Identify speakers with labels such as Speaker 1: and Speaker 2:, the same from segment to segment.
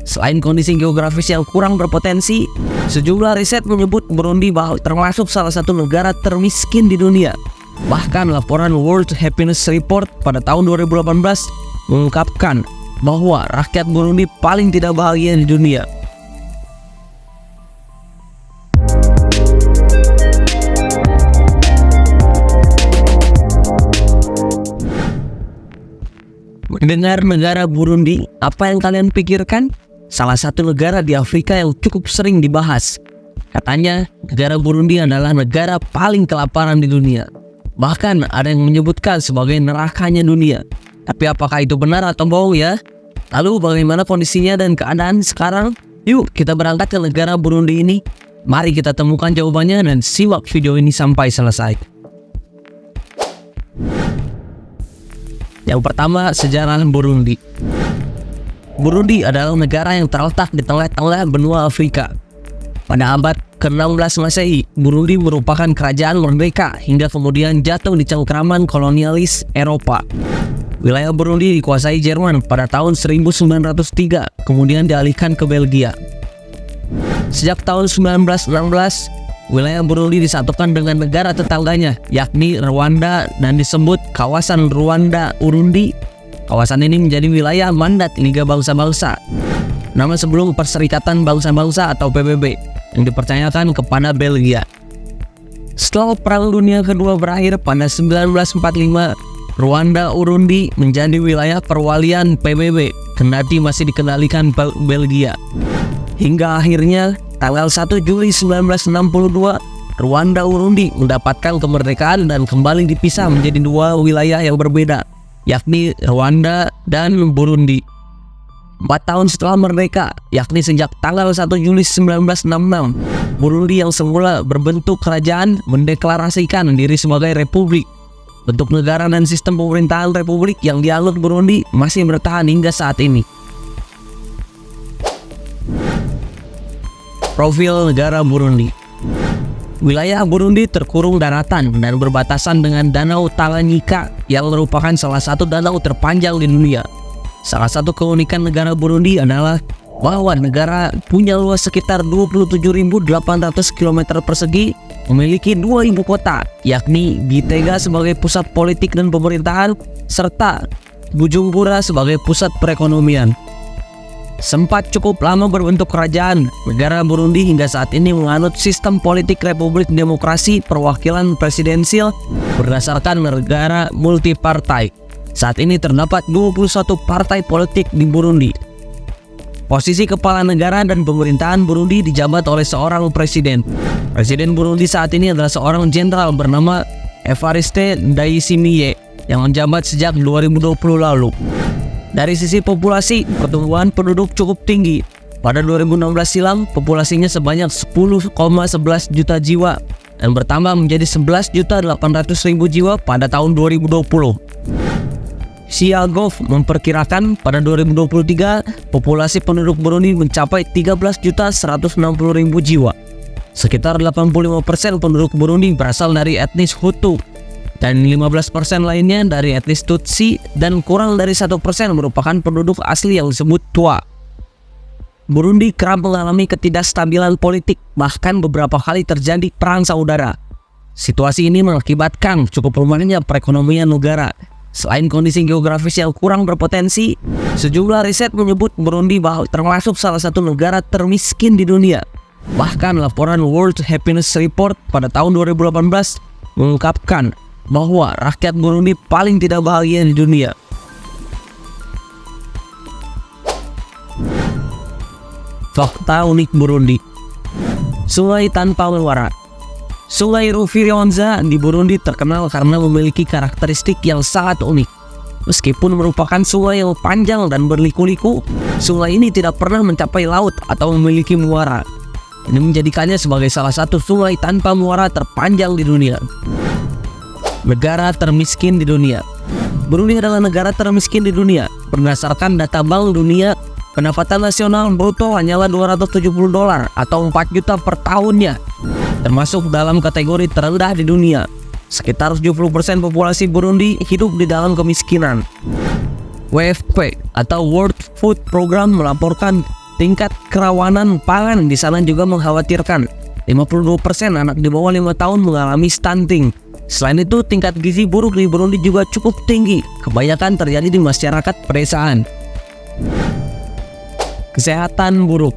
Speaker 1: Selain kondisi geografis yang kurang berpotensi, sejumlah riset menyebut Burundi termasuk salah satu negara termiskin di dunia. Bahkan laporan World Happiness Report pada tahun 2018 mengungkapkan bahwa rakyat Burundi paling tidak bahagia di dunia. Mendengar negara Burundi, apa yang kalian pikirkan? Salah satu negara di Afrika yang cukup sering dibahas. Katanya, negara Burundi adalah negara paling kelaparan di dunia. Bahkan ada yang menyebutkan sebagai nerakanya dunia. Tapi apakah itu benar atau bohong ya? Lalu bagaimana kondisinya dan keadaan sekarang? Yuk kita berangkat ke negara Burundi ini. Mari kita temukan jawabannya dan simak video ini sampai selesai. Yang pertama, sejarah Burundi. Burundi adalah negara yang terletak di tengah-tengah benua Afrika. Pada abad ke-16 Masehi, Burundi merupakan kerajaan merdeka hingga kemudian jatuh di cengkraman kolonialis Eropa. Wilayah Burundi dikuasai Jerman pada tahun 1903, kemudian dialihkan ke Belgia. Sejak tahun 1916, wilayah Burundi disatukan dengan negara tetangganya, yakni Rwanda, dan disebut kawasan Rwanda-Urundi. Kawasan ini menjadi wilayah mandat Liga Bangsa-Bangsa, nama sebelum Perserikatan Bangsa-Bangsa atau PBB, yang dipercayakan kepada Belgia. Setelah Perang Dunia Kedua berakhir pada 1945, Rwanda-Urundi menjadi wilayah perwalian PBB, kendati masih dikendalikan Belgia. Hingga akhirnya tanggal 1 Juli 1962, Rwanda-Urundi mendapatkan kemerdekaan dan kembali dipisah menjadi dua wilayah yang berbeda, yakni Rwanda dan Burundi. 4 tahun setelah merdeka, yakni sejak tanggal 1 Juli 1966, Burundi yang semula berbentuk kerajaan mendeklarasikan diri sebagai republik. Bentuk negara dan sistem pemerintahan republik yang dianut Burundi masih bertahan hingga saat ini. Profil negara Burundi. Wilayah Burundi terkurung daratan dan berbatasan dengan Danau Tanganyika yang merupakan salah satu danau terpanjang di dunia. Salah satu keunikan negara Burundi adalah bahwa negara punya luas sekitar 27.800 km persegi, memiliki 2 ibu kota, yakni Gitega sebagai pusat politik dan pemerintahan, serta Bujumbura sebagai pusat perekonomian. Sempat cukup lama berbentuk kerajaan, negara Burundi hingga saat ini menganut sistem politik republik demokrasi perwakilan presidensial berdasarkan negara multipartai. Saat ini terdapat 21 partai politik di Burundi. Posisi kepala negara dan pemerintahan Burundi dijabat oleh seorang presiden. Presiden Burundi saat ini adalah seorang jenderal bernama Evariste Ndayishimiye yang menjabat sejak 2020 lalu. Dari sisi populasi, pertumbuhan penduduk cukup tinggi. Pada 2016 silam, populasinya sebanyak 10,11 juta jiwa dan bertambah menjadi 11.800.000 jiwa pada tahun 2020. Siagov memperkirakan pada 2023 populasi penduduk Burundi mencapai 13.160.000 jiwa. Sekitar 85% penduduk Burundi berasal dari etnis Hutu dan 15% lainnya dari etnis Tutsi, dan kurang dari 1% merupakan penduduk asli yang disebut Twa. Burundi kerap mengalami ketidakstabilan politik, bahkan beberapa kali terjadi perang saudara. Situasi ini mengakibatkan cukup lemahnya perekonomian negara. Selain kondisi geografis yang kurang berpotensi, sejumlah riset menyebut Burundi termasuk salah satu negara termiskin di dunia. Bahkan laporan World Happiness Report pada tahun 2018 mengungkapkan bahwa rakyat Burundi paling tidak bahagia di dunia. Fakta unik Burundi. Sungai tanpa muara. Sungai Ruvyonza di Burundi terkenal karena memiliki karakteristik yang sangat unik. Meskipun merupakan sungai yang panjang dan berliku-liku, sungai ini tidak pernah mencapai laut atau memiliki muara. Ini menjadikannya sebagai salah satu sungai tanpa muara terpanjang di dunia. Negara termiskin di dunia. Burundi adalah negara termiskin di dunia. Berdasarkan data Bank Dunia, pendapatan nasional bruto hanyalah $270 atau 4 juta per tahunnya, termasuk dalam kategori terendah di dunia. Sekitar 70% populasi Burundi hidup di dalam kemiskinan. WFP atau World Food Program melaporkan Tingkat kerawanan pangan di sana juga mengkhawatirkan. 52% anak di bawah 5 tahun mengalami stunting. Selain itu, tingkat gizi buruk di Burundi juga cukup tinggi. Kebanyakan terjadi di masyarakat pedesaan. Kesehatan buruk.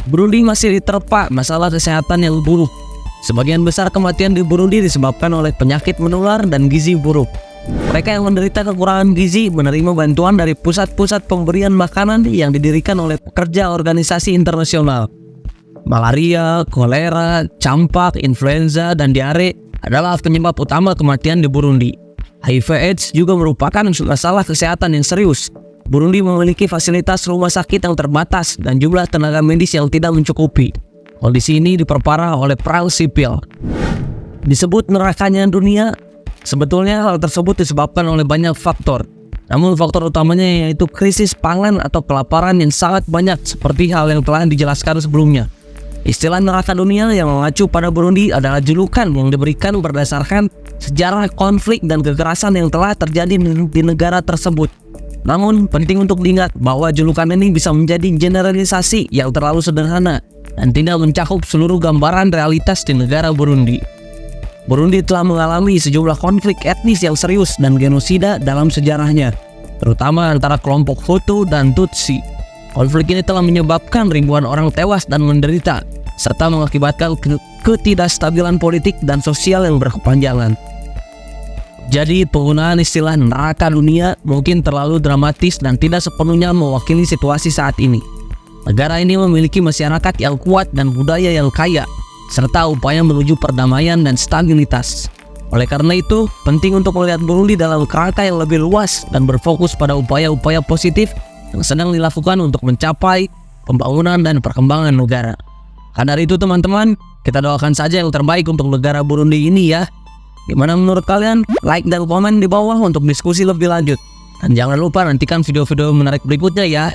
Speaker 1: Burundi masih diterpa masalah kesehatan yang buruk. Sebagian besar kematian di Burundi disebabkan oleh penyakit menular dan gizi buruk. Mereka yang menderita kekurangan gizi menerima bantuan dari pusat-pusat pemberian makanan yang didirikan oleh pekerja organisasi internasional. Malaria, kolera, campak, influenza, dan diare adalah penyebab utama kematian di Burundi. HIV/AIDS juga merupakan masalah kesehatan yang serius. Burundi memiliki fasilitas rumah sakit yang terbatas dan jumlah tenaga medis yang tidak mencukupi. Kondisi ini diperparah oleh perang sipil. Disebut nerakanya dunia, sebetulnya hal tersebut disebabkan oleh banyak faktor. Namun faktor utamanya yaitu krisis pangan atau kelaparan yang sangat banyak seperti hal yang telah dijelaskan sebelumnya. Istilah neraka dunia yang mengacu pada Burundi adalah julukan yang diberikan berdasarkan sejarah konflik dan kekerasan yang telah terjadi di negara tersebut. Namun penting untuk diingat bahwa julukan ini bisa menjadi generalisasi yang terlalu sederhana dan tidak mencakup seluruh gambaran realitas di negara Burundi. Burundi telah mengalami sejumlah konflik etnis yang serius dan genosida dalam sejarahnya, terutama antara kelompok Hutu dan Tutsi. Konflik ini telah menyebabkan ribuan orang tewas dan menderita, serta mengakibatkan ketidakstabilan politik dan sosial yang berkepanjangan. Jadi penggunaan istilah neraka dunia mungkin terlalu dramatis dan tidak sepenuhnya mewakili situasi saat ini. Negara ini memiliki masyarakat yang kuat dan budaya yang kaya, serta upaya menuju perdamaian dan stabilitas. Oleh karena itu, penting untuk melihat Burundi dalam kerangka yang lebih luas dan berfokus pada upaya-upaya positif yang sedang dilakukan untuk mencapai pembangunan dan perkembangan negara. Karena itu teman-teman, kita doakan saja yang terbaik untuk negara Burundi ini ya. Gimana menurut kalian? Like dan komen di bawah untuk diskusi lebih lanjut. Dan jangan lupa nantikan video-video menarik berikutnya ya.